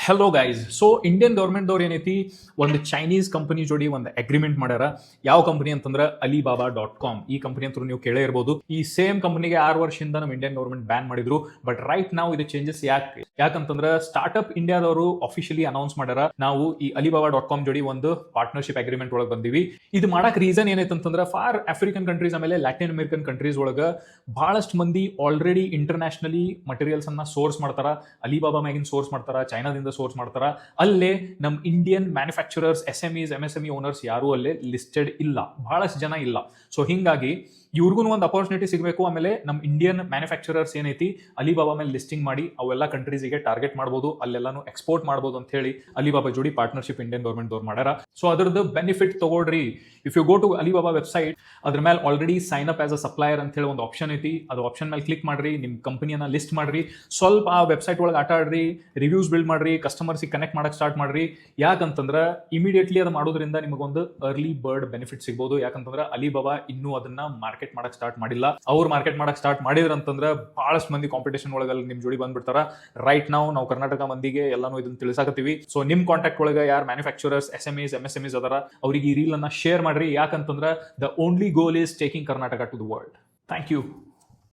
Hello guys. So Indian ಗೌರ್ಮೆಂಟ್ದವ್ರು ಏನೈತಿ ಒಂದು Chinese company ಜೋಡಿ ಒಂದು ಅಗ್ರಿಮೆಂಟ್ ಮಾಡ್ಯಾರ. ಯಾವ ಕಂಪನಿ ಅಂತಂದ್ರೆ Alibaba.com. ಈ ಕಂಪನಿ ಅಂತ ನೀವು ಕೇಳೇ ಇರ್ಬೋದು. ಈ ಸೇಮ್ ಕಂಪನಿಗೆ 6 ವರ್ಷದಿಂದ ನಮ್ಮ ಇಂಡಿಯನ್ ಗೌರ್ಮೆಂಟ್ ಬ್ಯಾನ್ ಮಾಡಿದ್ರು. ಬಟ್ ರೈಟ್ ನಾವು ಇದು ಚೇಂಜಸ್ ಯಾಕಂತಂದ್ರೆ ಸ್ಟಾರ್ಟ್ಅಪ್ ಇಂಡಿಯಾದವರು ಅಫಿಷಿಯಲಿ ಅನೌನ್ಸ್ ಮಾಡ್ಯಾರ, ನಾವು ಈ Alibaba.com ಜೋಡಿ ಒಂದು ಪಾರ್ಟ್ನರ್ಶಿಪ್ ಅಗ್ರಿಮೆಂಟ್ ಒಳಗೆ ಬಂದಿವಿ. ಇದು ಮಾಡಕ್ ರೀಸನ್ ಏನೈತಂತಂದ್ರೆ ಫಾರ್ ಆಫ್ರಿಕನ್ ಕಂಟ್ರೀಸ್ ಆಮೇಲೆ ಲ್ಯಾಟಿನ್ ಅಮೆರಿಕನ್ ಕಂಟ್ರೀಸ್ ಒಳಗ ಬಹಳಷ್ಟು ಮಂದಿ ಆಲ್ರೆಡಿ ಇಂಟರ್ನ್ಯಾಷನಲಿ ಮಟೀರಿಯಲ್ಸ್ ಅನ್ನ ಸೋರ್ಸ್ ಮಾಡ್ತಾರ. ಅಲಿಬಾಬಾ ಮ್ಯಾಗಿನ್ ಸೋರ್ಸ್ ಮಾಡ್ತಾರ, ಚೈನಾದಿಂದ ಸೋರ್ಸ್ ಮಾಡ್ತಾರ. ಅಲ್ಲೇ ನಮ್ Indian manufacturers, SMEs, MSME owners ಯಾರು ಅಲ್ಲೇ ಲಿಸ್ಟೆಡ್ ಇಲ್ಲ, ಬಹಳಷ್ಟು ಜನ ಇಲ್ಲ. ಸೊ ಹಿಂಗಾಗಿ ಇವ್ರಿಗೂ ಒಂದು ಅಪರ್ಚುನಿಟಿ ಸಿಗಬೇಕು. ಆಮೇಲೆ ನಮ್ಮ ಇಂಡಿಯನ್ ಮ್ಯಾನುಫ್ಯಾಕ್ಚರರ್ಸ್ ಏನೈತಿ ಅಲಿಬಾಬಾ ಮೇಲೆ ಲಿಸ್ಟಿಂಗ್ ಮಾಡಿ ಅವೆಲ್ಲ ಕಂಟ್ರೀಸ್ಗೆ ಟಾರ್ಗೆಟ್ ಮಾಡ್ಬೋದು, ಅಲ್ಲೆಲ್ಲಾನು ಎಕ್ಸ್ಪೋರ್ಟ್ ಮಾಡ್ಬೋದು ಅಂತ ಹೇಳಿ ಅಲಿಬಾಬಾ ಜೋಡಿ ಪಾರ್ಟ್ನರ್ಶಿಪ್ ಇಂಡಿಯನ್ ಗೌರ್ಮೆಂಟ್ ದವ್ರು ಮಾಡ್ಯಾರ. ಸೊ ಅದ್ರದ್ದು ಬೆನಿಫಿಟ್ ತಗೊಳ್ರಿ. If you go to Alibaba website, ಅದ್ರ ಮೇಲೆ already sign up as a supplier ಅಂತ ಹೇಳಿ ಒಂದು ಆಪ್ಷನ್ ಐತಿ. ಅದು ಆಪ್ಷನ್ ಮೇಲೆ ಕ್ಲಿಕ್ ಮಾಡ್ರಿ, ನಿಮ್ಮ ಕಂಪನಿಯನ್ನ ಲಿಸ್ಟ್ ಮಾಡ್ರಿ, ಸ್ವಲ್ಪ ಆ ವೆಬ್ಸೈಟ್ ಒಳಗೆ ಆಟ ಆಡ್ರಿ, ರಿವ್ಯೂಸ್ ಬಿಲ್ಡ್ ಮಾಡ್ರಿ, ಕಸ್ಟಮರ್ಸಿಗೆ ಕನೆಕ್ಟ್ ಮಾಡಕ್ ಸ್ಟಾರ್ಟ್ ಮಾಡ್ರಿ. ಯಾಕಂತಂದ್ರೆ ಇಮಿಡಿಯೇಟ್ಲಿ ಅದು ಮಾಡೋದ್ರಿಂದ ನಿಮಗೊಂದು ಅರ್ಲಿ ಬರ್ಡ್ ಬೆನಿಫಿಟ್ ಸಿಗ್ಬೋದು. ಯಾಕಂತಂದ್ರೆ ಅಲಿಬಾಬಾ ಇನ್ನೂ ಅದನ್ನ ಮಾರ್ಕೆಟ್ ಮಾಡಕ್ ಸ್ಟಾರ್ಟ್ ಮಾಡಿಲ್ಲ. ಅವ್ರು ಮಾರ್ಕೆಟ್ ಮಾಡಕ್ ಸ್ಟಾರ್ಟ್ ಮಾಡಿದ್ರ ಅಂತಂದ್ರೆ ಬಹಳಷ್ಟು ಮಂದಿ ಕಾಂಪಿಟೇಷನ್ ಒಳಗೆ ನಿಮ್ ಜೋಡಿ ಬಂದ್ಬಿಡ್ತಾರ. ರೈಟ್ ನಾವು ಕರ್ನಾಟಕ ಮಂದಿಗೆ ಎಲ್ಲಾನು ಇದನ್ನ ತಿಳಿಸಾಕತ್ತೀವಿ. ಸೊ ನಿಮ್ ಕಾಂಟ್ಯಾಕ್ಟ್ ಒಳಗೆ ಯಾರು ಮ್ಯಾನುಫ್ಯಾಕ್ಚರರ್ಸ್, SMEs, MSMEs ಅದರ ಅವ್ರಿಗೆ ಈ ರೀಲ್ ಅನ್ನ ಶೇರ್ ಮಾಡ್ರಿ. ಯಾಕಂತಂದ್ರೆ the only goal is taking Karnataka to the world. Thank you.